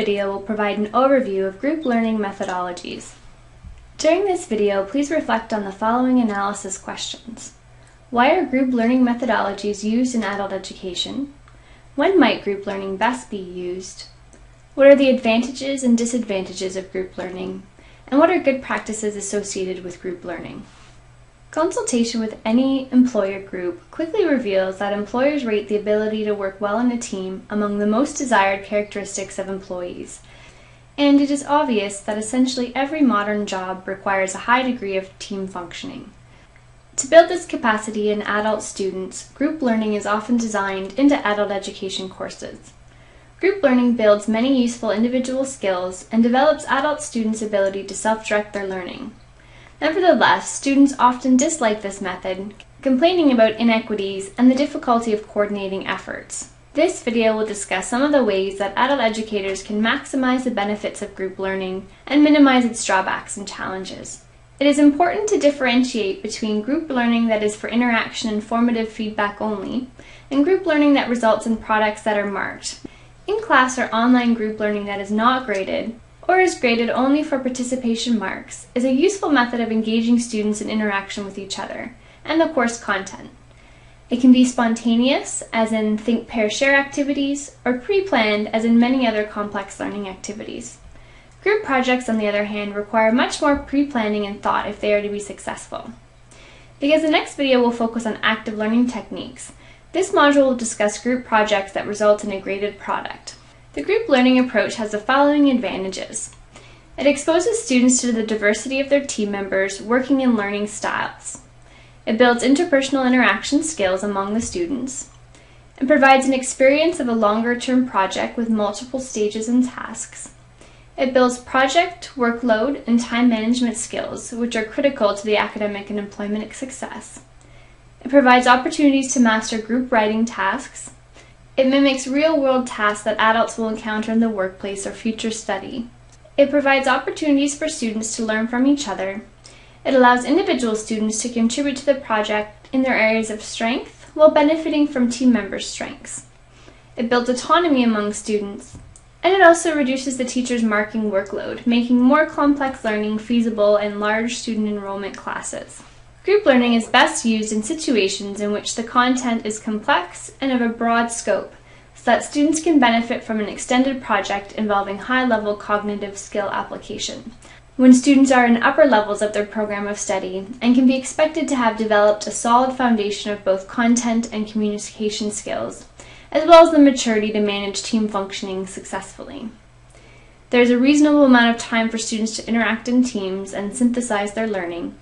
video will provide an overview of group learning methodologies. During this video, please reflect on the following analysis questions. Why are group learning methodologies used in adult education? When might group learning best be used? What are the advantages and disadvantages of group learning? And what are good practices associated with group learning? Consultation with any employer group quickly reveals that employers rate the ability to work well in a team among the most desired characteristics of employees. And it is obvious that essentially every modern job requires a high degree of team functioning. To build this capacity in adult students, group learning is often designed into adult education courses. Group learning builds many useful individual skills and develops adult students' ability to self-direct their learning. Nevertheless, students often dislike this method, complaining about inequities and the difficulty of coordinating efforts. This video will discuss some of the ways that adult educators can maximize the benefits of group learning and minimize its drawbacks and challenges. It is important to differentiate between group learning that is for interaction and formative feedback only, and group learning that results in products that are marked. In-class or online group learning that is not graded, or is graded only for participation marks, is a useful method of engaging students in interaction with each other and the course content. It can be spontaneous, as in think, pair, share activities, or pre-planned, as in many other complex learning activities. Group projects, on the other hand, require much more pre-planning and thought if they are to be successful. Because the next video will focus on active learning techniques, this module will discuss group projects that result in a graded product. The group learning approach has the following advantages. It exposes students to the diversity of their team members' working and learning styles. It builds interpersonal interaction skills among the students. It provides an experience of a longer-term project with multiple stages and tasks. It builds project, workload, and time management skills, which are critical to the academic and employment success. It provides opportunities to master group writing tasks. It mimics real-world tasks that adults will encounter in the workplace or future study. It provides opportunities for students to learn from each other. It allows individual students to contribute to the project in their areas of strength while benefiting from team members' strengths. It builds autonomy among students. And it also reduces the teacher's marking workload, making more complex learning feasible in large student enrollment classes. Group learning is best used in situations in which the content is complex and of a broad scope, so that students can benefit from an extended project involving high-level cognitive skill application. When students are in upper levels of their program of study and can be expected to have developed a solid foundation of both content and communication skills, as well as the maturity to manage team functioning successfully. There is a reasonable amount of time for students to interact in teams and synthesize their learning.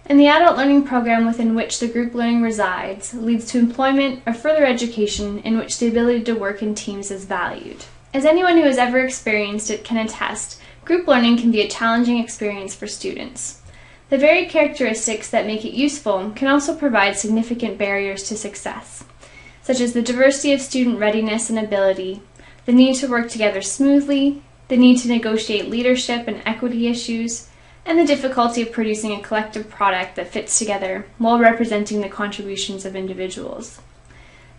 And the adult learning program within which the group learning resides leads to employment or further education in which the ability to work in teams is valued. As anyone who has ever experienced it can attest, group learning can be a challenging experience for students. The very characteristics that make it useful can also provide significant barriers to success, such as the diversity of student readiness and ability, the need to work together smoothly, the need to negotiate leadership and equity issues, and the difficulty of producing a collective product that fits together while representing the contributions of individuals.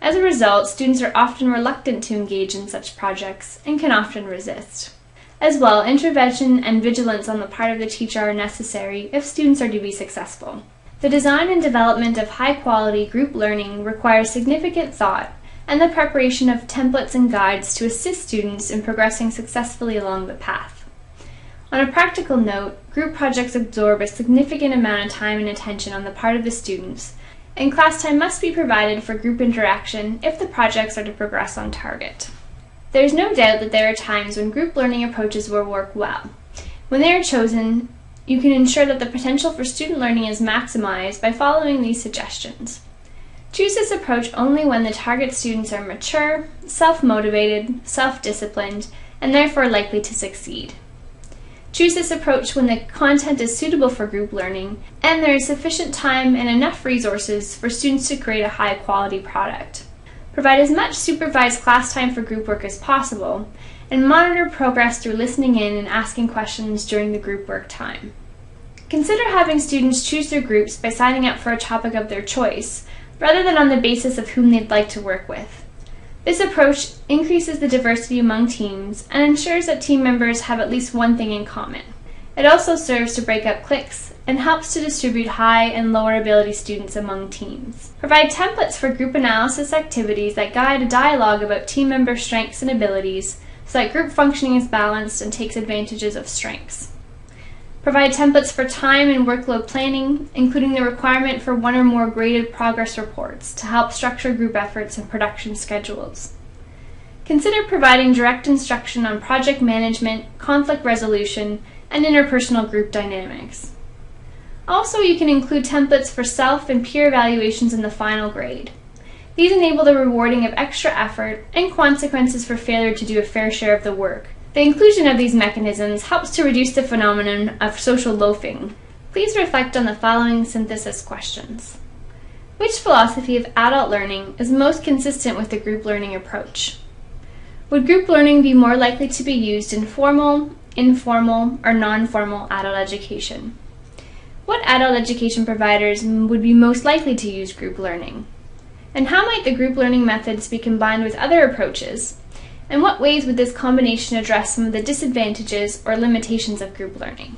As a result, students are often reluctant to engage in such projects and can often resist. As well, intervention and vigilance on the part of the teacher are necessary if students are to be successful. The design and development of high-quality group learning requires significant thought and the preparation of templates and guides to assist students in progressing successfully along the path. On a practical note, group projects absorb a significant amount of time and attention on the part of the students, and class time must be provided for group interaction if the projects are to progress on target. There is no doubt that there are times when group learning approaches will work well. When they are chosen, you can ensure that the potential for student learning is maximized by following these suggestions. Choose this approach only when the target students are mature, self-motivated, self-disciplined, and therefore likely to succeed. Choose this approach when the content is suitable for group learning and there is sufficient time and enough resources for students to create a high-quality product. Provide as much supervised class time for group work as possible, and monitor progress through listening in and asking questions during the group work time. Consider having students choose their groups by signing up for a topic of their choice, rather than on the basis of whom they'd like to work with. This approach increases the diversity among teams and ensures that team members have at least one thing in common. It also serves to break up cliques and helps to distribute high and lower ability students among teams. Provide templates for group analysis activities that guide a dialogue about team member strengths and abilities so that group functioning is balanced and takes advantages of strengths. Provide templates for time and workload planning, including the requirement for one or more graded progress reports to help structure group efforts and production schedules. Consider providing direct instruction on project management, conflict resolution, and interpersonal group dynamics. Also, you can include templates for self and peer evaluations in the final grade. These enable the rewarding of extra effort and consequences for failure to do a fair share of the work. The inclusion of these mechanisms helps to reduce the phenomenon of social loafing. Please reflect on the following synthesis questions. Which philosophy of adult learning is most consistent with the group learning approach? Would group learning be more likely to be used in formal, informal, or non-formal adult education? What adult education providers would be most likely to use group learning? And how might the group learning methods be combined with other approaches? And what ways would this combination address some of the disadvantages or limitations of group learning?